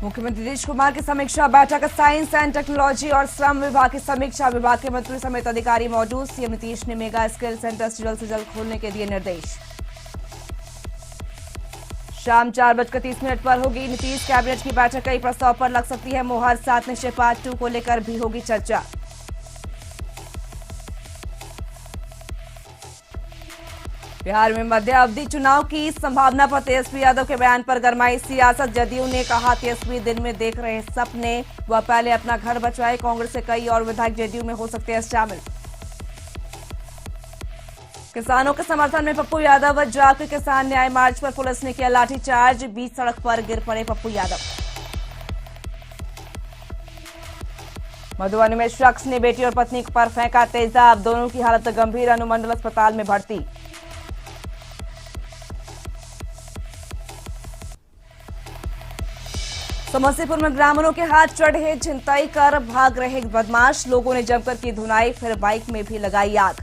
मुख्यमंत्री नीतीश कुमार की समीक्षा बैठक। साइंस एंड टेक्नोलॉजी और श्रम विभाग की समीक्षा। विभाग के मंत्री समेत अधिकारी मौजूद। सीएम नीतीश ने मेगा स्किल सेंटर जल्द से जल्द खोलने के दिए निर्देश। शाम 4:30 पर होगी नीतीश कैबिनेट की बैठक। कई प्रस्ताव पर लग सकती है मुहर। 7 निश्चय पार्ट 2 को लेकर भी होगी चर्चा। बिहार में मध्य अवधि चुनाव की संभावना पर तेजस्वी यादव के बयान पर गरमाई सियासत। जदयू ने कहा तेजस्वी दिन में देख रहे सपने, वह पहले अपना घर बचाए। कांग्रेस से कई और विधायक जेडीयू में हो सकते हैं शामिल। किसानों के समर्थन में पप्पू यादव। जाकर किसान न्याय मार्च पर पुलिस ने किया लाठीचार्ज। बीच सड़क पर गिर पड़े पप्पू यादव। मधुबनी में शख्स ने बेटी और पत्नी पर फेंका तेजाब। दोनों की हालत गंभीर, अनुमंडल अस्पताल में भर्ती। समस्तीपुर में ग्रामीणों के हाथ चढ़े, छिनताई कर भाग रहे बदमाश। लोगों ने जमकर की धुनाई, फिर बाइक में भी लगाई आग।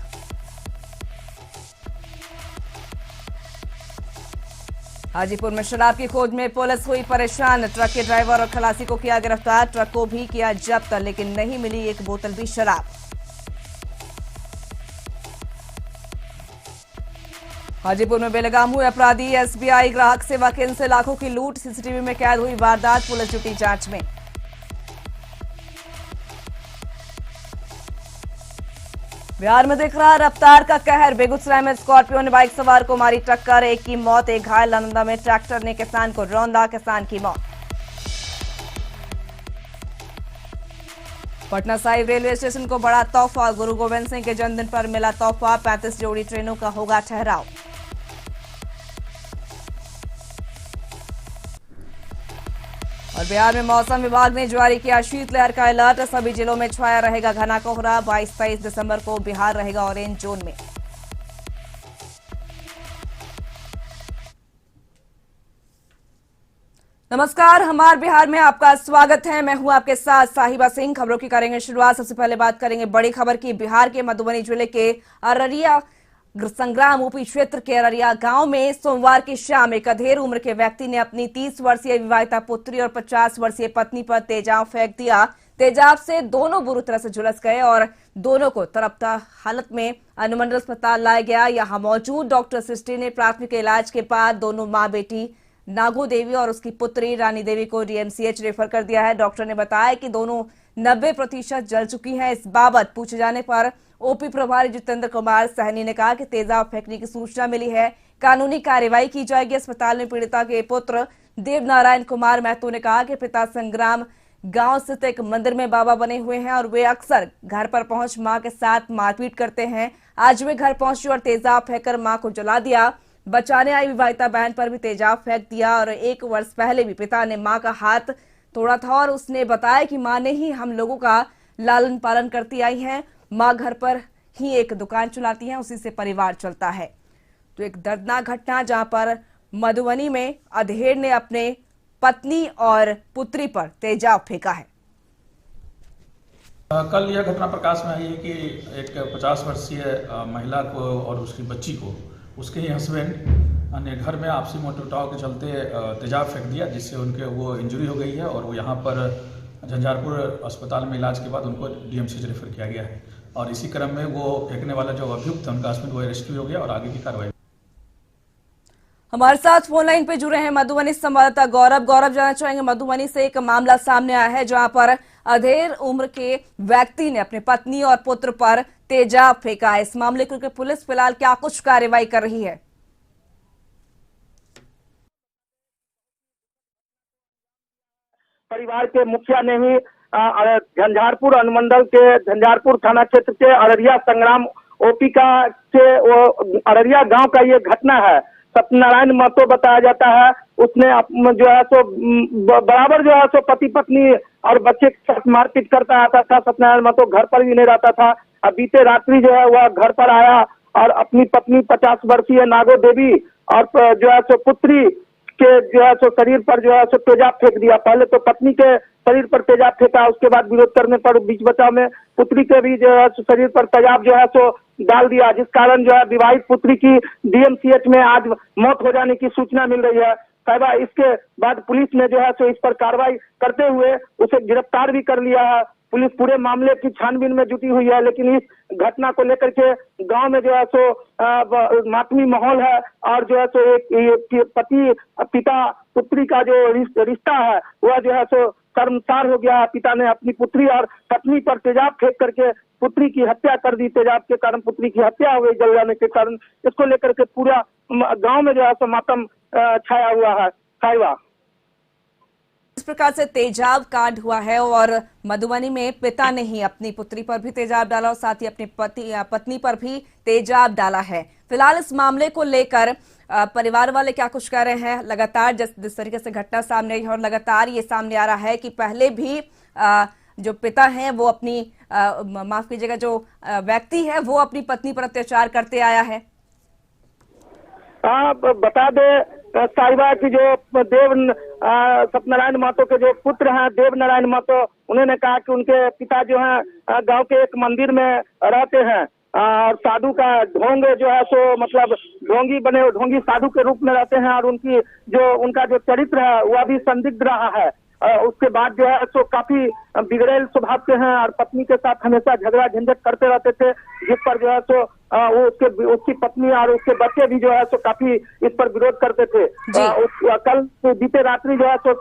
हाजीपुर में शराब की खोज में पुलिस हुई परेशान। ट्रक के ड्राइवर और खलासी को किया गिरफ्तार। ट्रक को भी किया जब्त, लेकिन नहीं मिली एक बोतल भी शराब। हाजीपुर में बेलगाम हुए अपराधी। एसबीआई ग्राहक सेवा केंद्र से लाखों की लूट। सीसीटीवी में कैद हुई वारदात। पुलिस जुटी जांच में। बिहार में दिख रहा रफ्तार का कहर। बेगूसराय में स्कॉर्पियो ने बाइक सवार को मारी टक्कर। एक की मौत, एक घायल। नालंदा में ट्रैक्टर ने किसान को रौंदा, किसान की मौत। पटना साहिब रेलवे स्टेशन को बड़ा तोहफा। गुरु गोविंद सिंह के जन्मदिन पर मिला तोहफा। 35 जोड़ी ट्रेनों का होगा ठहराव। और बिहार में मौसम विभाग ने जारी किया शीतलहर का अलर्ट। सभी जिलों में छाया रहेगा घना कोहरा। 22-23 दिसंबर को बिहार रहेगा ऑरेंज जोन में। नमस्कार, हमार बिहार में आपका स्वागत है। मैं हूं आपके साथ साहिबा सिंह। खबरों की करेंगे शुरुआत। सबसे पहले बात करेंगे बड़ी खबर की। बिहार के मधुबनी जिले के अररिया संग्राम ऊपी क्षेत्र के अररिया गांव में सोमवार की शाम एक अधेड़ उम्र के व्यक्ति ने अपनी 30 वर्षीय विवाहिता पुत्री और 50 वर्षीय पत्नी पर तेजाब फेंक दिया। तेजाब से दोनों बुरी तरह से झुलस गए और दोनों को तड़पता हालत में अनुमंडल अस्पताल लाया गया। यहां मौजूद डॉक्टर सृष्टि ने प्राथमिक इलाज के बाद दोनों मां बेटी नागो देवी और उसकी पुत्री रानी देवी को डीएमसीएच रेफर कर दिया है। डॉक्टर ने बताया कि दोनों 90% जल चुकी हैं। इस बाबत पूछे जाने पर ओपी प्रभारी जितेंद्र कुमार सहनी ने कहा कि तेजाब फेंकने की सूचना मिली है, कानूनी कार्रवाई की जाएगी। अस्पताल में पीड़िता के पुत्र देवनारायण कुमार महतो ने कहा कि पिता संग्राम गांव स्थित एक मंदिर में बाबा बने हुए हैं और वे अक्सर घर पर पहुंच मां के साथ मारपीट करते हैं। आज वे घर पहुंचे और तेजाब फेंककर मां को जला दिया। बचाने आई विवाहिता बहन पर भी तेजाब फेंक दिया और 1 वर्ष पहले भी पिता ने मां का हाथ तोड़ा था और उसने बताया कि मां ने ही हम लोगों का लालन पालन करती आई है। मां घर पर ही एक दुकान चलाती हैं, उसी से परिवार चलता है। तो एक दर्दनाक घटना जहां पर मधुबनी में अधेड़ ने अपने पत्नी और पुत्री पर तेजाब फेंका है। कल यह घटना प्रकाश में आई है कि एक 50 वर्षीय महिला को और उसकी बच्ची को उसके ही हस्बैंड ने घर में आपसी मोटाव के चलते तेजाब फेंक दिया, जिससे उनके वो इंजरी हो गई है और वो यहाँ पर झंझारपुर अस्पताल में इलाज के बाद उनको डीएमसीएच रेफर किया गया है। और इसी क्रम में वो फेंकने वाला जो अभियुक्त है उनका हस्बैंड वो अरेस्ट भी हो गया और आगे की कार्रवाई। हमारे साथ फोन लाइन पे जुड़े हैं मधुबनी संवाददाता गौरव जानना चाहेंगे। मधुबनी से एक मामला सामने आया है जहां पर अधेड़ उम्र के व्यक्ति ने अपनी पत्नी और पुत्र पर तेजाब फेंका है। इस मामले को लेकर पुलिस फिलहाल क्या कुछ कार्रवाई कर रही है? परिवार के मुखिया ने ही झंझारपुर अनुमंडल के झंझारपुर थाना क्षेत्र के अररिया संग्राम ओपी का से अररिया गांव का ये घटना है। सत्यनारायण महतो बताया जाता है, उसने जो है सो बराबर जो है सो पति पत्नी और बच्चे के साथ मारपीट करता आता था। सत्यनारायण महतो घर पर भी नहीं रहता था। अब बीते रात्रि जो है वह घर पर आया और अपनी पत्नी 50 वर्षीय नागो देवी और जो है सो पुत्री के जो है सो शरीर पर जो है सो तेजाब फेंक दिया। पहले तो पत्नी के शरीर पर तेजाब फेंका, उसके बाद विरोध करने पर बीच बचाव में पुत्री के भी जो है शरीर पर तेजाब जो है सो डाल दिया, जिस कारण जो है विवाहित पुत्री की डीएमसीएच में आज मौत हो जाने की सूचना मिल रही है। साहिबा इसके बाद पुलिस ने जो है सो इस पर कार्रवाई करते हुए उसे गिरफ्तार भी कर लिया है। पुलिस पूरे मामले की छानबीन में जुटी हुई है, लेकिन इस घटना को लेकर के गांव में जो है सो मातमी माहौल है और जो है सो एक पति पिता पुत्री का जो रिश्ता है वह जो है सो शर्मसार हो गया। पिता ने अपनी पुत्री और पत्नी पर तेजाब फेंक करके पुत्री की हत्या कर दी। तेजाब के कारण पुत्री की हत्या हो गई जल जाने के कारण। इसको लेकर के पूरा गांव में जो है सो मातम छाया हुआ है। साहिबा, इस प्रकार से तेजाब कांड हुआ है और मधुबनी में पिता ने ही अपनी पुत्री पर भी तेजाब डाला और साथ ही अपनी पत्नी पर भी तेजाब डाला है। फिलहाल इस मामले को लेकर परिवार वाले क्या कुछ कह रहे हैं, लगातार जिस तरीके से घटना सामने आई है और लगातार ये सामने आ रहा है कि पहले भी जो पिता हैं वो अपनी माफ कीजिएगा जो व्यक्ति है वो अपनी पत्नी पर अत्याचार करते आया है। बता दे साहिबा की जो सत्यनारायण महतो के जो पुत्र हैं देव नारायण महतो, उन्होंने कहा कि उनके पिता जो हैं गांव के एक मंदिर में रहते हैं और साधु का ढोंग जो है सो मतलब ढोंगी साधु के रूप में रहते हैं और उनका जो चरित्र है वह भी संदिग्ध रहा है। उसके बाद जो है सो काफी बिगड़ेल स्वभाव के हैं और पत्नी के साथ हमेशा झगड़ा झंझट करते रहते थे, जिस पर जो है सो वो उसकी पत्नी और उसके बच्चे भी जो है सो काफी इस पर विरोध करते थे। कल बीते रात्रि जो है सो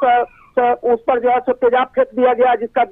उस पर जो है सो तेजाब फेंक दिया गया, जिसका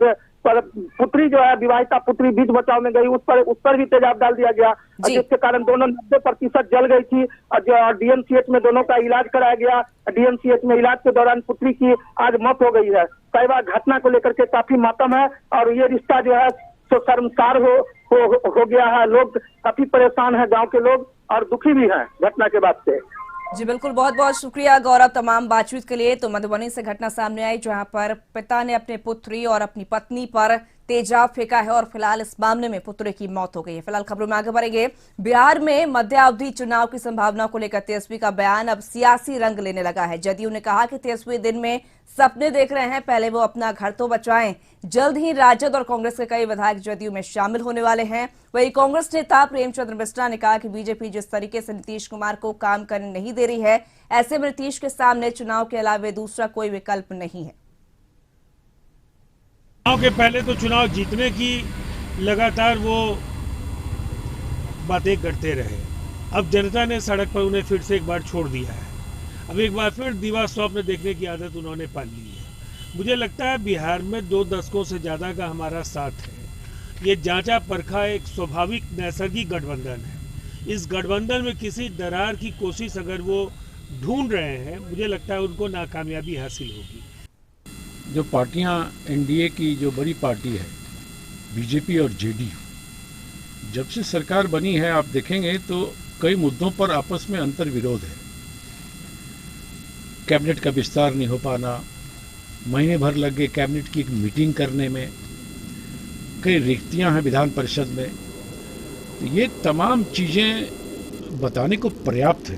पर पुत्री जो है विवाहिता पुत्री बीच बचाव में गई, उस पर भी तेजाब डाल दिया गया, जिसके कारण दोनों 90% जल गई थी और डीएमसीएच में दोनों का इलाज कराया गया। डीएमसीएच में इलाज के दौरान पुत्री की आज मौत हो गई है। साहिबा, घटना को लेकर के काफी मातम है और ये रिश्ता जो है तो शर्मसार हो गया है। लोग काफी परेशान है, गाँव के लोग, और दुखी भी है घटना के बाद से। जी बिल्कुल, बहुत बहुत शुक्रिया गौरव तमाम बातचीत के लिए। तो मधुबनी से घटना सामने आई जहां पर पिता ने अपने पुत्री और अपनी पत्नी पर तेजाब फेंका है और फिलहाल इस मामले में पुत्री की मौत हो गई है। फिलहाल खबरों में आगे बढ़ेंगे। बिहार में मध्यावधि चुनाव की संभावना को लेकर तेजस्वी का बयान अब सियासी रंग लेने लगा है। जदयू ने कहा कि तेजस्वी दिन में सपने देख रहे हैं, पहले वो अपना घर तो बचाएं। जल्द ही राजद और कांग्रेस के कई विधायक जदयू में शामिल होने वाले हैं। वहीं कांग्रेस नेता प्रेमचंद्र मिश्रा ने कहा कि बीजेपी जिस तरीके से नीतीश कुमार को काम करने नहीं दे रही है, ऐसे में नीतीश के सामने चुनाव के अलावा दूसरा कोई विकल्प नहीं है। चुनाव के पहले तो चुनाव जीतने की लगातार वो बातें करते रहे। अब जनता ने सड़क पर उन्हें फिर से एक बार छोड़ दिया है। अब एक बार फिर दीवार स्वप्न देखने की आदत उन्होंने पाल ली है। मुझे लगता है बिहार में 2 दशकों से ज़्यादा का हमारा साथ है। ये जांचा परखा एक स्वाभाविक नैसर्गिक गठबंधन है। इस गठबंधन में किसी दरार की कोशिश अगर वो ढूंढ रहे हैं, मुझे लगता है उनको नाकामयाबी हासिल होगी। जो पार्टियां एनडीए की जो बड़ी पार्टी है बीजेपी और जेडीयू, जब से सरकार बनी है आप देखेंगे तो कई मुद्दों पर आपस में अंतर विरोध है। कैबिनेट का विस्तार नहीं हो पाना, महीने भर लग गए कैबिनेट की एक मीटिंग करने में, कई रिक्तियां हैं विधान परिषद में। तो ये तमाम चीज़ें बताने को पर्याप्त है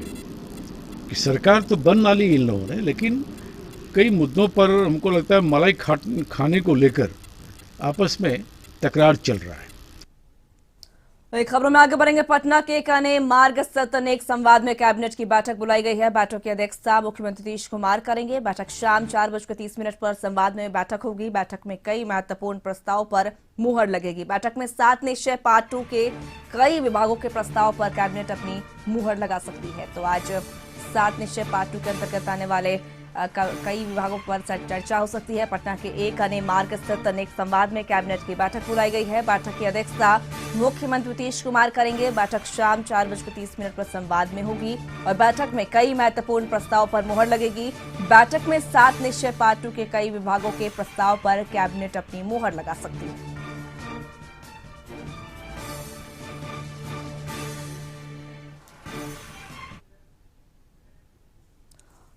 कि सरकार तो बन डाली इन लोगों ने, लेकिन कई मुद्दों पर हमको लगता है मलाई खाने को लेकर आपस में तकरार चल रहा है। खबरों में आगे बढ़ेंगे। पटना के काने मार्ग स्थित अनेक संवाद में कैबिनेट की बैठक बुलाई गई है। बैठक की अध्यक्षता मुख्यमंत्री नीतीश कुमार करेंगे। बैठक शाम 4:30 पर संवाद में बैठक होगी। बैठक में कई महत्वपूर्ण प्रस्ताव पर मुहर लगेगी। बैठक में 7 निश्चय पार्ट 2 के कई विभागों के प्रस्ताव पर कैबिनेट अपनी मुहर लगा सकती है। तो आज 7 निश्चय पार्ट 2 के अंतर्गत आने वाले कई विभागों पर चर्चा हो सकती है। पटना के एक अने मार्ग स्थित अनेक संवाद में कैबिनेट की बैठक बुलाई गई है। बैठक की अध्यक्षता मुख्यमंत्री नीतीश कुमार करेंगे। बैठक शाम 4:30 पर संवाद में होगी और बैठक में कई महत्वपूर्ण प्रस्ताव पर मुहर लगेगी। बैठक में 7 निश्चय पार्ट 2 के कई विभागों के प्रस्ताव पर कैबिनेट अपनी मुहर लगा सकती है।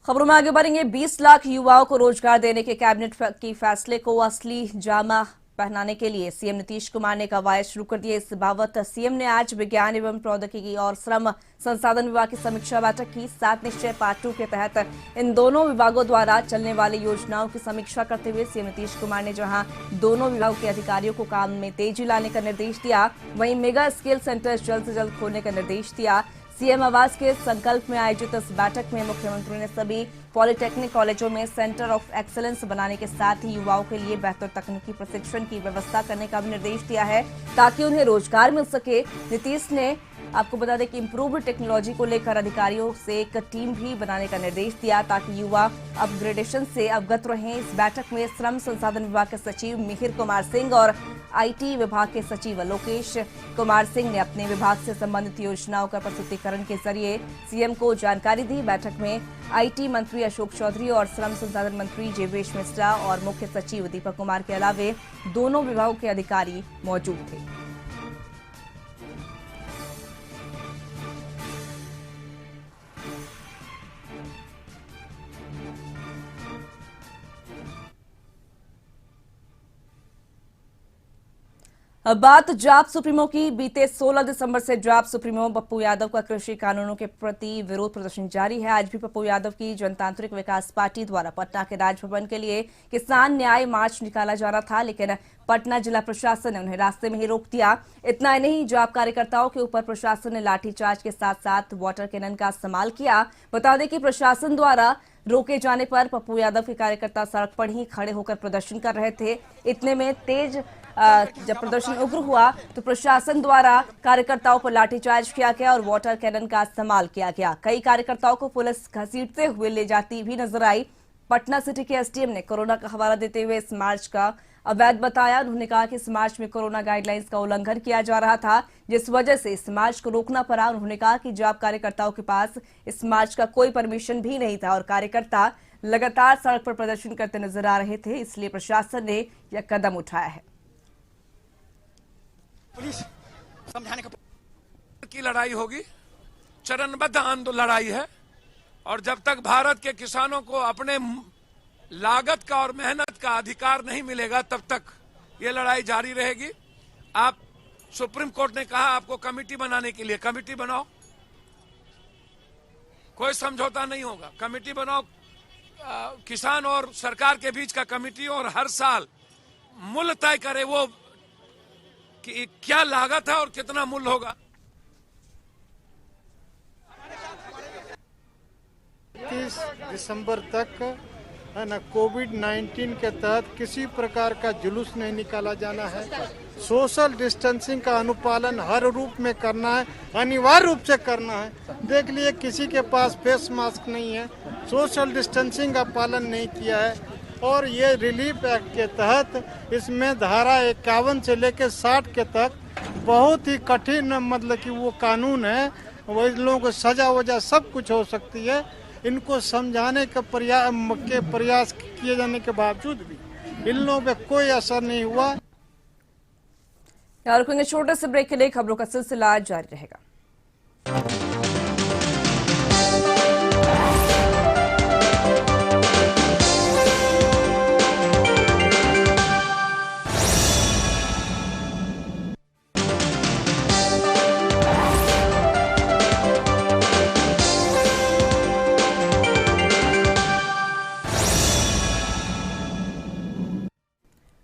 खबरों में आगे बढ़ेंगे। 20 लाख युवाओं को रोजगार देने के कैबिनेट की फैसले को असली जामा पहनाने के लिए सीएम नीतीश कुमार ने कवायद शुरू कर दी है। इस बाबत सीएम ने आज विज्ञान एवं प्रौद्योगिकी और श्रम संसाधन विभाग की समीक्षा बैठक की। 7 निश्चय पार्ट 2 के तहत इन दोनों विभागों द्वारा चलने वाली योजनाओं की समीक्षा करते हुए सीएम नीतीश कुमार ने जहां दोनों विभागों के अधिकारियों को काम में तेजी लाने का निर्देश दिया, वहीं मेगा स्किल सेंटर जल्द से जल्द खोलने का निर्देश दिया। सीएम आवास के संकल्प में आयोजित इस बैठक में मुख्यमंत्री ने सभी पॉलिटेक्निक कॉलेजों में सेंटर ऑफ एक्सीलेंस बनाने के साथ ही युवाओं के लिए बेहतर तकनीकी प्रशिक्षण की व्यवस्था करने का भी निर्देश दिया है ताकि उन्हें रोजगार मिल सके। नीतीश ने आपको बता दें कि इंप्रूव्ड टेक्नोलॉजी को लेकर अधिकारियों से एक टीम भी बनाने का निर्देश दिया ताकि युवा अपग्रेडेशन से अवगत रहें। इस बैठक में श्रम संसाधन विभाग के सचिव मिहिर कुमार सिंह और आईटी विभाग के सचिव लोकेश कुमार सिंह ने अपने विभाग से संबंधित योजनाओं का प्रस्तुतिकरण के जरिए सीएम को जानकारी दी। बैठक में आईटी मंत्री अशोक चौधरी और श्रम संसाधन मंत्री जेवेश मिश्रा और मुख्य सचिव दीपक कुमार के अलावे दोनों विभागों के अधिकारी मौजूद थे। अब बात जाप सुप्रीमो की। बीते 16 दिसंबर से जाप सुप्रीमो पप्पू यादव का कृषि कानूनों के प्रति विरोध प्रदर्शन जारी है। आज भी पप्पू यादव की जनतांत्रिक विकास पार्टी द्वारा पटना के राजभवन के लिए किसान न्याय मार्च निकाला जा रहा था, लेकिन पटना जिला प्रशासन ने उन्हें रास्ते में ही रोक दिया। इतना ही नहीं, जाप कार्यकर्ताओं के ऊपर प्रशासन ने लाठीचार्ज के साथ साथ वाटर कैनन का इस्तेमाल किया। बता दें कि प्रशासन द्वारा रोके जाने पर पप्पू यादव के कार्यकर्ता सड़क पर ही खड़े होकर प्रदर्शन कर रहे थे। इतने में तेज जब प्रदर्शन उग्र हुआ तो प्रशासन द्वारा कार्यकर्ताओं पर लाठीचार्ज किया गया और वाटर कैनन का इस्तेमाल किया गया। कई कार्यकर्ताओं को पुलिस घसीटते हुए ले जाती भी नजर आई। पटना सिटी के एसडीएम ने कोरोना का हवाला देते हुए इस मार्च का अवैध बताया। उन्होंने कहा कि इस मार्च में कोरोना गाइडलाइंस का उल्लंघन किया जा रहा था, जिस वजह से इस मार्च को रोकना पड़ा। उन्होंने कहा कि जाप कार्यकर्ताओं के पास इस मार्च का कोई परमिशन भी नहीं था और कार्यकर्ता लगातार सड़क पर प्रदर्शन करते नजर आ रहे थे, इसलिए प्रशासन ने यह कदम उठाया है। पुलिस समझाने की लड़ाई होगी, चरणबद्ध आंदोलन लड़ाई है और जब तक भारत के किसानों को अपने लागत का और मेहनत का अधिकार नहीं मिलेगा तब तक ये लड़ाई जारी रहेगी। आप सुप्रीम कोर्ट ने कहा आपको कमेटी बनाने के लिए, कमेटी बनाओ, कोई समझौता नहीं होगा, कमेटी बनाओ, किसान और सरकार के बीच का कमेटी, और हर साल मूल्य तय करे वो कि क्या लागत है और कितना मूल्य होगा। 30 दिसंबर तक है ना, कोविड-19 के तहत किसी प्रकार का जुलूस नहीं निकाला जाना है। सोशल डिस्टेंसिंग का अनुपालन हर रूप में करना है, अनिवार्य रूप से करना है। देख लिए किसी के पास फेस मास्क नहीं है, सोशल डिस्टेंसिंग का पालन नहीं किया है। और ये रिलीफ एक्ट के तहत इसमें धारा 51 से लेकर 60 के तक बहुत ही कठिन मतलब कि वो कानून है, वो इन लोगों को सजा वजा सब कुछ हो सकती है। इनको समझाने का प्रयास किए जाने के बावजूद भी इन लोगों पे कोई असर नहीं हुआ। रुकेंगे छोटे से ब्रेक के लिए, खबरों का सिलसिला जारी रहेगा।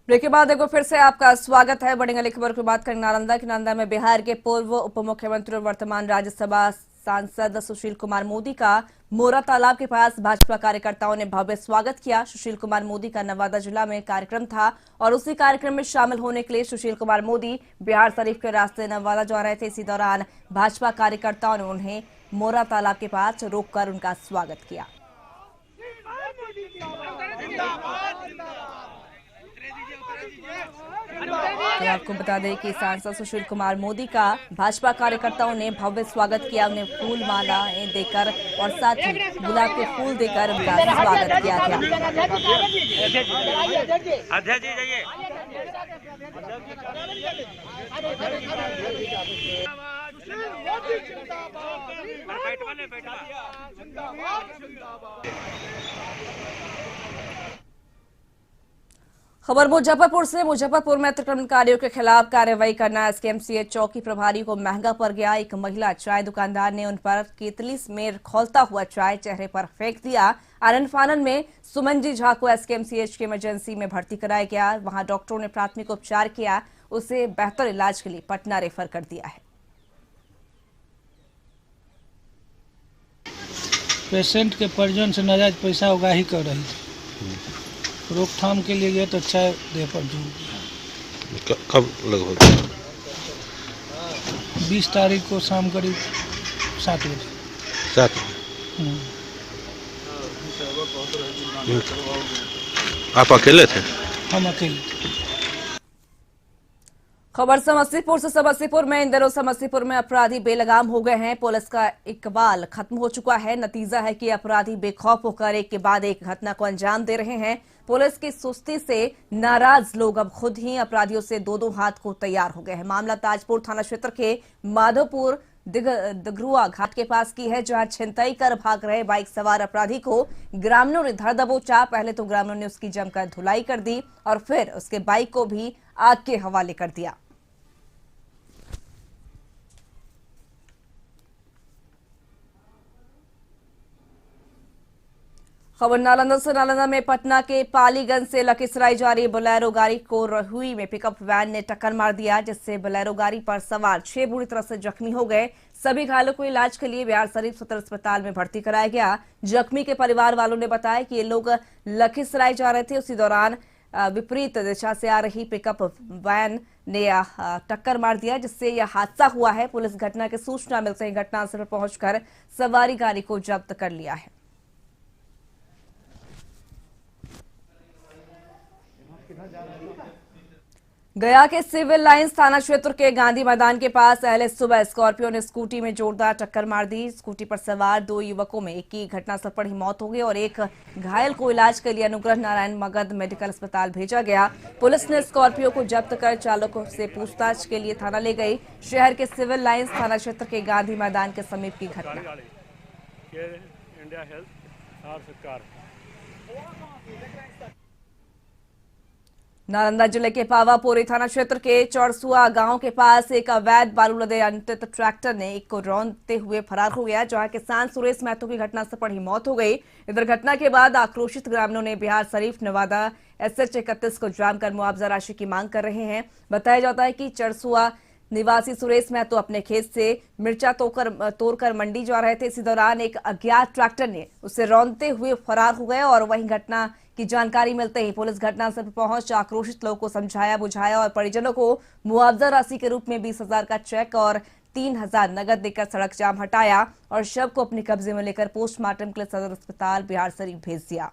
ब्रेक के बाद एक बार फिर से आपका स्वागत है। बढ़ेंगे अगली खबर की बात करें नालंदा की। नालंदा में बिहार के पूर्व उप मुख्यमंत्री और वर्तमान राज्यसभा सांसद सुशील कुमार मोदी का मोरा तालाब के पास भाजपा कार्यकर्ताओं ने भव्य स्वागत किया। सुशील कुमार मोदी का नवादा जिला में कार्यक्रम था और उसी कार्यक्रम में शामिल होने के लिए सुशील कुमार मोदी बिहार शरीफ के रास्ते नवादा जा रहे थे। इसी दौरान भाजपा कार्यकर्ताओं ने उन्हें मोरा तालाब के पास रोककर उनका स्वागत किया। तो आपको बता दें कि सांसद सुशील कुमार मोदी का भाजपा कार्यकर्ताओं ने भव्य स्वागत किया। उन्हें फूल मालाएं देकर और साथ ही गुलाब के फूल देकर उनका स्वागत किया गया। खबर मुजफ्फरपुर से। मुजफ्फरपुर में अतिक्रमणकारियों के खिलाफ कार्रवाई करना एसकेएमसीएच चौकी प्रभारी को महंगा पड़ गया। एक महिला चाय दुकानदार ने उन पर केतली में खौलता हुआ चाय चेहरे पर फेंक दिया। आनन फानन में सुमन जी झा को एसकेएमसीएच की इमरजेंसी में भर्ती कराया गया। वहां डॉक्टरों ने प्राथमिक उपचार किया, उसे बेहतर इलाज के लिए पटना रेफर कर दिया है। पेशेंट के परिजन से नाजायज पैसा उगाही कर रही थी। रोकथाम के लिए गए तो 6 देह पर जोड़ दिया। कब लगभग? 20 तारीख को शाम करीब 7 बजे। 7? आप अकेले थे? हम अकेले थे। खबर समस्तीपुर से। समस्तीपुर में इन दिनों समस्तीपुर में अपराधी बेलगाम हो गए हैं। पुलिस का इकबाल खत्म हो चुका है। नतीजा है कि अपराधी बेखौफ होकर एक के बाद एक घटना को अंजाम दे रहे हैं। पुलिस की सुस्ती से नाराज लोग अब खुद ही अपराधियों से दो हाथ को तैयार हो गए हैं। मामला ताजपुर थाना क्षेत्र के माधोपुर दिगरुआ घाट के पास की है, जहां छिनतई कर भाग रहे बाइक सवार अपराधी को ग्रामीणों ने धर दबोचा। पहले तो ग्रामीणों ने उसकी जमकर धुलाई कर दी और फिर उसके बाइक को भी आग के हवाले कर दिया। खबर नालंदा से। नालंदा में पटना के पालीगंज से लखीसराय जा रही बोलेरो गाड़ी को रहुई में पिकअप वैन ने टक्कर मार दिया, जिससे बोलेरो गाड़ी पर सवार 6 बुरी तरह से जख्मी हो गए। सभी घायलों को इलाज के लिए बिहार शरीफ सदर अस्पताल में भर्ती कराया गया। जख्मी के परिवार वालों ने बताया कि ये लोग लखीसराय जा रहे थे। उसी दौरान विपरीत दिशा से आ रही पिकअप वैन ने टक्कर मार दिया, जिससे यह हादसा हुआ है। पुलिस घटना की सूचना मिलते ही घटनास्थल पर पहुंचकर सवारी गाड़ी को जब्त कर लिया है। गया के सिविल लाइंस थाना क्षेत्र के गांधी मैदान के पास अहले सुबह स्कॉर्पियो ने स्कूटी में जोरदार टक्कर मार दी। स्कूटी पर सवार 2 युवकों में एक की घटनास्थल पर ही मौत हो गई और एक घायल को इलाज के लिए अनुग्रह नारायण मगध मेडिकल अस्पताल भेजा गया। पुलिस ने स्कॉर्पियो को जब्त कर चालकों से पूछताछ के लिए थाना ले गई। शहर के सिविल लाइंस थाना क्षेत्र के गांधी मैदान के समीप की घटना। नालंदा जिले के पावापुरी थाना क्षेत्र के चौरसुआ गांव के पास एक अवैध बालू लदे अनटित ट्रैक्टर ने एक को रौंदते हुए फरार हो गया, जहां किसान सुरेश महतो की घटनास्थल पर ही मौत हो गई। इधर घटना के बाद आक्रोशित ग्रामीणों ने बिहार शरीफ नवादा SH 31 को जाम कर मुआवजा राशि की मांग कर रहे हैं। बताया जाता है कि चौरसुआ निवासी सुरेश महतो अपने खेत से मिर्चा तोड़कर मंडी जा रहे थे। इसी दौरान एक अज्ञात ट्रैक्टर ने उसे रौंदते हुए फरार हो गए और वहीं घटना की जानकारी मिलते ही पुलिस घटनास्थल पर पहुंच आक्रोशित लोगों को समझाया बुझाया और परिजनों को मुआवजा राशि के रूप में 20,000 का चेक और 3,000 नगद देकर सड़क जाम हटाया और शव को अपने कब्जे में लेकर पोस्टमार्टम के लिए सदर अस्पताल बिहार शरीफ भेज दिया।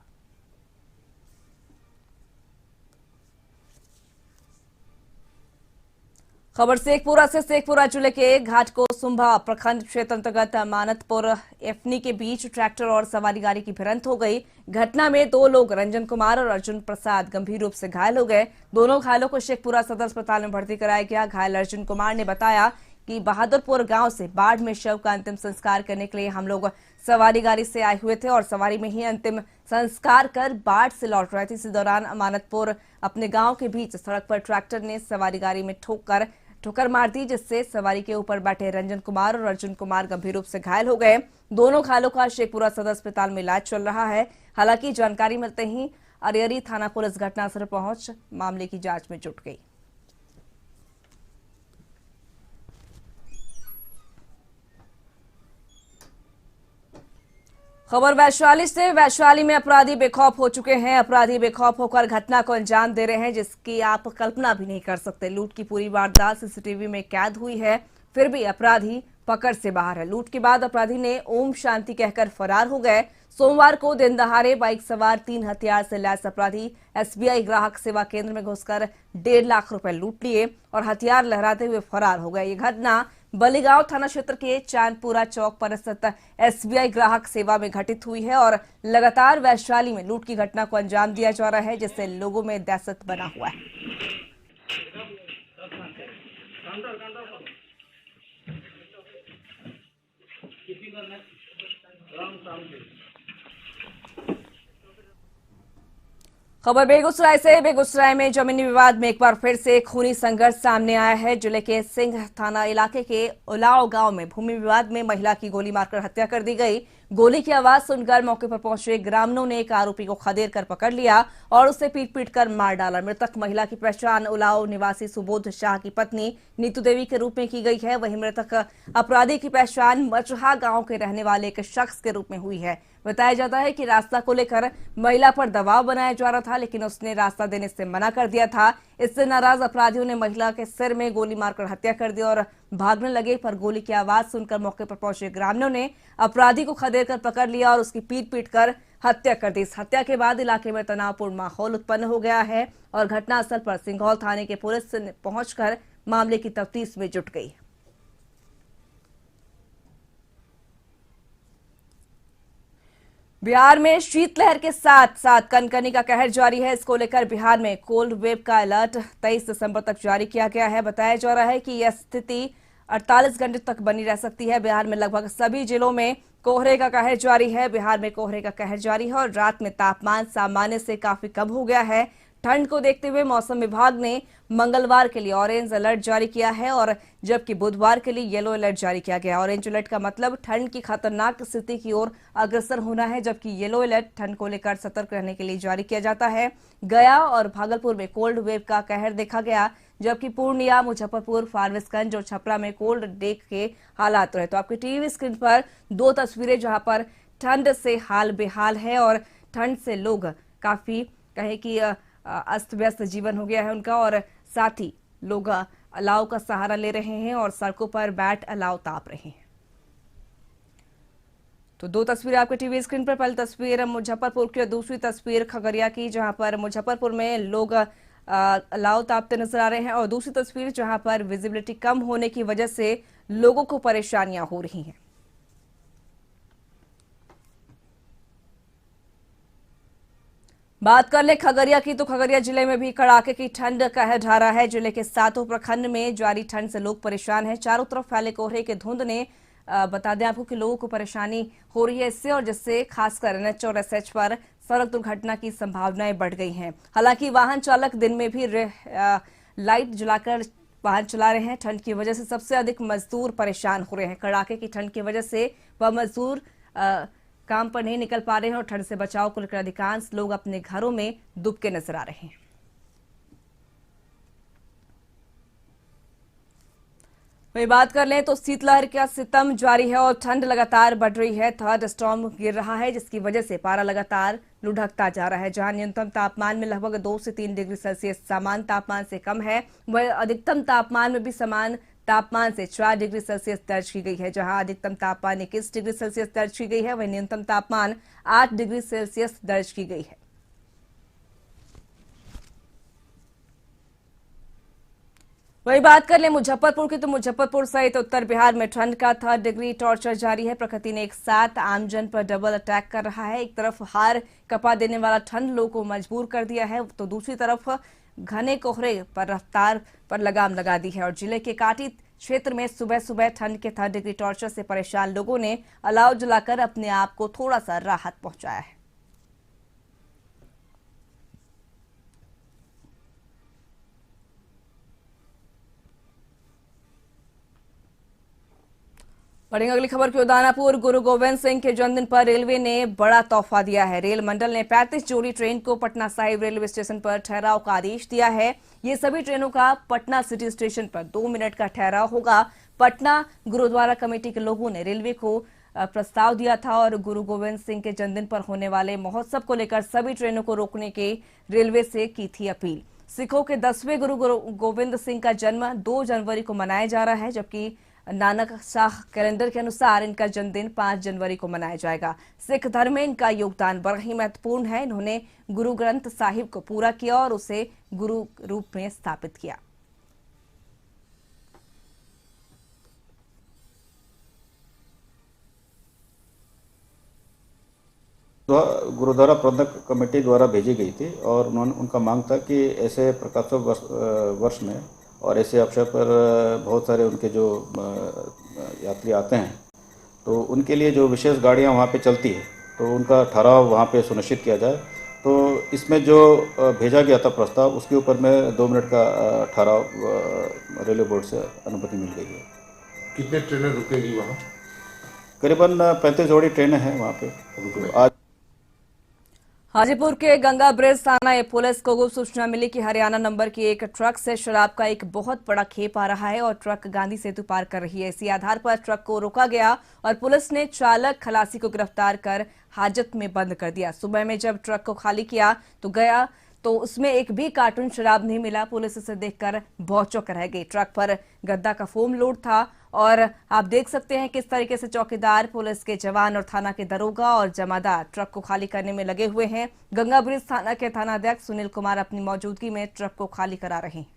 खबर शेखपुरा से। शेखपुरा जिले के घाट को सुंभा प्रखंड क्षेत्र अंतर्गत मानतपुर एफनी के बीच ट्रैक्टर और सवारी गाड़ी की भिड़ंत हो गई। घटना में 2 लोग रंजन कुमार और अर्जुन प्रसाद गंभीर रूप से घायल हो गए। दोनों घायलों को शेखपुरा सदर अस्पताल में भर्ती कराया गया। घायल अर्जुन कुमार ने बताया कि बहादुरपुर गांव से बाढ़ में शव का अंतिम संस्कार करने के लिए हम लोग सवारी गाड़ी से आए हुए थे और सवारी में ही अंतिम संस्कार कर बाढ़ से लौट रहे थे। इसी दौरान अमानतपुर अपने गांव के बीच सड़क पर ट्रैक्टर ने सवारी गाड़ी में ठोकर मार दी, जिससे सवारी के ऊपर बैठे रंजन कुमार और अर्जुन कुमार गंभीर रूप से घायल हो गए। दोनों घायलों का शेखपुरा सदर अस्पताल में इलाज चल रहा है। हालांकि जानकारी मिलते ही अरियरी थाना पुलिस घटनास्थल पहुंच मामले की जांच में जुट गई। खबर वैशाली से। वैशाली में अपराधी बेखौफ हो चुके हैं। अपराधी बेखौफ होकर घटना को अंजाम दे रहे हैं जिसकी आप कल्पना भी नहीं कर सकते। लूट की पूरी वारदात सीसीटीवी में कैद हुई है, फिर भी अपराधी पकड़ से बाहर है। लूट के बाद अपराधी ने ओम शांति कहकर फरार हो गए। सोमवार को दिन दहाड़े बाइक सवार 3 हथियार से लैस अपराधी SBI ग्राहक सेवा केंद्र में घुसकर 1.5 लाख रुपए लूट लिए और हथियार लहराते हुए फरार हो गए। ये घटना बलीगांव थाना क्षेत्र के चांदपुरा चौक पर स्थित SBI ग्राहक सेवा में घटित हुई है और लगातार वैशाली में लूट की घटना को अंजाम दिया जा रहा है, जिससे लोगों में दहशत बना हुआ है। खबर बेगूसराय से। बेगूसराय में जमीनी विवाद में एक बार फिर से खूनी संघर्ष सामने आया है। जिले के सिंह थाना इलाके के उलाव गांव में भूमि विवाद में महिला की गोली मारकर हत्या कर दी गई। गोली की आवाज सुनकर मौके पर पहुंचे ग्रामीणों ने एक आरोपी को खदेड़ कर पकड़ लिया और उसे पीट कर मार डाला। मृतक महिला की पहचान उलाव निवासी सुबोध शाह की पत्नी नीतू देवी के रूप में की गई है। वहीं मृतक अपराधी की पहचान मचहा गांव के रहने वाले एक शख्स के रूप में हुई है। बताया जाता है कि रास्ता को लेकर महिला पर दबाव बनाया जा रहा था, लेकिन उसने रास्ता देने से मना कर दिया था। इससे नाराज अपराधियों ने महिला के सिर में गोली मारकर हत्या कर दी और भागने लगे, पर गोली की आवाज सुनकर मौके पर पहुंचे ग्रामीणों ने अपराधी को खदेड़ कर पकड़ लिया और उसकी पीट कर हत्या कर दी। इस हत्या के बाद इलाके में तनावपूर्ण माहौल उत्पन्न हो गया है और घटनास्थल पर सिंघौल थाने के पुलिस पहुंचकर मामले की तफ्तीश में जुट गई। बिहार में शीतलहर के साथ साथ कनकनी का कहर जारी है। इसको लेकर बिहार में कोल्ड वेव का अलर्ट 23 दिसंबर तक जारी किया गया है। बताया जा रहा है कि यह स्थिति 48 घंटे तक बनी रह सकती है। बिहार में लगभग सभी जिलों में कोहरे का कहर जारी है। बिहार में कोहरे का कहर जारी है और रात में तापमान सामान्य से काफी कम हो गया है। ठंड को देखते हुए मौसम विभाग ने मंगलवार के लिए ऑरेंज अलर्ट जारी किया है और जबकि बुधवार के लिए येलो अलर्ट जारी किया गया। ऑरेंज अलर्ट का मतलब ठंड की खतरनाक स्थिति की ओर अग्रसर होना है, जबकि येलो अलर्ट ठंड को लेकर सतर्क रहने के लिए जारी किया जाता है। गया और भागलपुर में कोल्ड वेव का कहर देखा गया, जबकि पूर्णिया, मुजफ्फरपुर, फारबिसगंज और छपरा में कोल्ड डे के हालात रहे। तो आपकी टीवी स्क्रीन पर दो तस्वीरें जहां पर ठंड से हाल बेहाल है और ठंड से लोग काफी कहे कि अस्त व्यस्त जीवन हो गया है उनका, और साथ ही लोग अलाव का सहारा ले रहे हैं और सड़कों पर बैठ अलाव ताप रहे हैं। तो दो तस्वीरें आपके टीवी स्क्रीन पर। पहली तस्वीर मुजफ्फरपुर की और दूसरी तस्वीर खगड़िया की, जहां पर मुजफ्फरपुर में लोग अलाव तापते नजर आ रहे हैं और दूसरी तस्वीर जहां पर विजिबिलिटी कम होने की वजह से लोगों को परेशानियां हो रही हैं। बात कर ले खगड़िया की, तो खगड़िया जिले में भी कड़ाके की ठंड कहर ढा रहा है। जिले के 7 प्रखंड में जारी ठंड से लोग परेशान हैं। चारों तरफ फैले कोहरे के धुंध ने बता दें आपको कि लोगों को परेशानी हो रही है इससे, और जिससे खासकर NH और SH पर सड़क दुर्घटना की संभावनाएं बढ़ गई हैं। हालांकि वाहन चालक दिन में भी लाइट जलाकर वाहन चला रहे हैं। ठंड की वजह से सबसे अधिक मजदूर परेशान हो रहे हैं। कड़ाके की ठंड की वजह से वह मजदूर काम पर नहीं निकल पा रहे हैं और ठंड से बचाव को लेकर अधिकांश लोग अपने घरों में दुबके नजर आ रहे हैं। वही बात कर लें तो शीतलहर का सितम जारी है और ठंड लगातार बढ़ रही है। थर्ड स्टॉर्म गिर रहा है, जिसकी वजह से पारा लगातार लुढ़कता जा रहा है। जहां न्यूनतम तापमान में लगभग 2 से 3 डिग्री सेल्सियस सामान्य तापमान से कम है, वह अधिकतम तापमान में भी समान तापमान से 4 डिग्री सेल्सियस दर्ज की गई है। जहां अधिकतम तापमान 21 डिग्री सेल्सियस दर्ज की गई है, वहीं न्यूनतम तापमान 8 डिग्री सेल्सियस दर्ज की गई है। वही बात कर ले मुजफ्फरपुर की, तो मुजफ्फरपुर सहित उत्तर बिहार में ठंड का 3rd डिग्री टॉर्चर जारी है। प्रकृति ने एक साथ आमजन पर डबल अटैक कर रहा है। एक तरफ हार कपा देने वाला ठंड लोगों को मजबूर कर दिया है, तो दूसरी तरफ घने कोहरे पर रफ्तार पर लगाम लगा दी है। और जिले के काटी क्षेत्र में सुबह सुबह ठंड के 3rd डिग्री टॉर्चर से परेशान लोगों ने अलाव जलाकर अपने आप को थोड़ा सा राहत पहुंचाया है। बढ़ेंगे अगली खबर की ओर। दानापुर गुरु गोविंद सिंह के जन्मदिन पर रेलवे ने बड़ा तोहफा दिया है। रेल मंडल ने 35 जोड़ी ट्रेन को पटना साहिब रेलवे स्टेशन पर ठहराव का आदेश दिया है। ये सभी ट्रेनों का पटना सिटी स्टेशन पर 2 मिनट का ठहराव होगा। पटना गुरुद्वारा कमेटी के लोगों ने रेलवे को प्रस्ताव दिया था और गुरु गोविंद सिंह के जन्मदिन पर होने वाले महोत्सव को लेकर सभी ट्रेनों को रोकने की रेलवे से की थी अपील। सिखों के 10वें गुरु गोविंद सिंह का जन्म 2 जनवरी को मनाया जा रहा है, जबकि नानक शाह कैलेंडर के अनुसार इनका जन्मदिन 5 जनवरी को मनाया जाएगा। सिख धर्म में इनका योगदान बड़ा ही महत्वपूर्ण है। इन्होंने गुरु ग्रंथ साहिब को पूरा किया और उसे गुरु रूप में स्थापित किया। गुरुद्वारा प्रबंधक कमेटी द्वारा भेजी गई थी और उनका मांग था कि ऐसे प्रकाशोत्सव वर्ष में और ऐसे अवसर पर बहुत सारे उनके जो यात्री आते हैं, तो उनके लिए जो विशेष गाड़ियां वहां पे चलती है, तो उनका ठहराव वहां पे सुनिश्चित किया जाए। तो इसमें जो भेजा गया था प्रस्ताव, उसके ऊपर में 2 मिनट का ठहराव रेलवे बोर्ड से अनुमति मिल गई है। कितने ट्रेनें रुकेगी वहाँ? करीबन 35 जोड़ी ट्रेनें हैं वहाँ पे आज। हाजीपुर के गंगा ब्रिज थाना पुलिस को गुप्त सूचना मिली कि हरियाणा नंबर की एक ट्रक से शराब का एक बहुत बड़ा खेप आ रहा है और ट्रक गांधी सेतु पार कर रही है। इसी आधार पर ट्रक को रोका गया और पुलिस ने चालक खलासी को गिरफ्तार कर हाजत में बंद कर दिया। सुबह में जब ट्रक को खाली किया तो उसमें एक भी कार्टून शराब नहीं मिला। पुलिस इसे देखकर भौचौक रह गई। ट्रक पर गद्दा का फोम लोड था और आप देख सकते हैं किस तरीके से चौकीदार, पुलिस के जवान और थाना के दरोगा और जमादार ट्रक को खाली करने में लगे हुए हैं। गंगा ब्रिज थाना के थानाध्यक्ष सुनील कुमार अपनी मौजूदगी में ट्रक को खाली करा रहे हैं।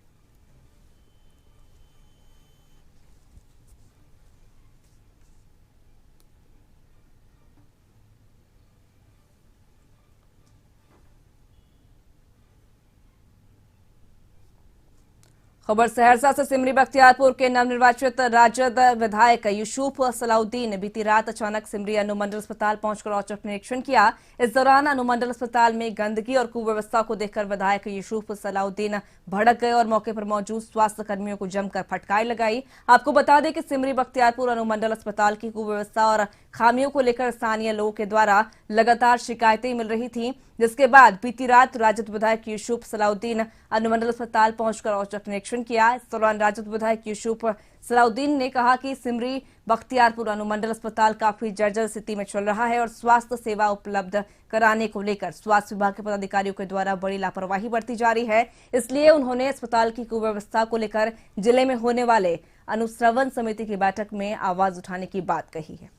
खबर सहरसा से। सिमरी बख्तियारपुर के नवनिर्वाचित राजद विधायक यूसुफ सलाउद्दीन ने बीती रात अचानक सिमरी अनुमंडल अस्पताल पहुंचकर औचक निरीक्षण किया। इस दौरान अनुमंडल अस्पताल में गंदगी और कुव्यवस्था को देखकर विधायक यूसुफ सलाउद्दीन भड़क गए और मौके पर मौजूद स्वास्थ्य कर्मियों को जमकर फटकार लगाई। आपको बता दें कि सिमरी बख्तियारपुर अनुमंडल अस्पताल की कुव्यवस्था और खामियों को लेकर स्थानीय लोगों के द्वारा लगातार शिकायतें मिल रही थी, जिसके बाद बीती रात राजद विधायक यूसुफ सलाउद्दीन अनुमंडल अस्पताल पहुंचकर औचक निरीक्षण किया। इस दौरान राजद विधायक यूसुफ सलाउद्दीन ने कहा कि सिमरी बख्तियारपुर अनुमंडल अस्पताल काफी जर्जर स्थिति में चल रहा है और स्वास्थ्य सेवा उपलब्ध कराने को लेकर स्वास्थ्य विभाग के पदाधिकारियों के द्वारा बड़ी लापरवाही बरती जा रही है। इसलिए उन्होंने अस्पताल की कुव्यवस्था को लेकर जिले में होने वाले अनुश्रवण समिति की बैठक में आवाज उठाने की बात कही है।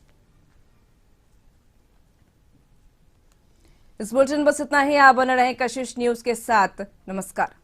इस बुलेटिन बस इतना ही। आप बने रहें कशिश न्यूज के साथ। नमस्कार।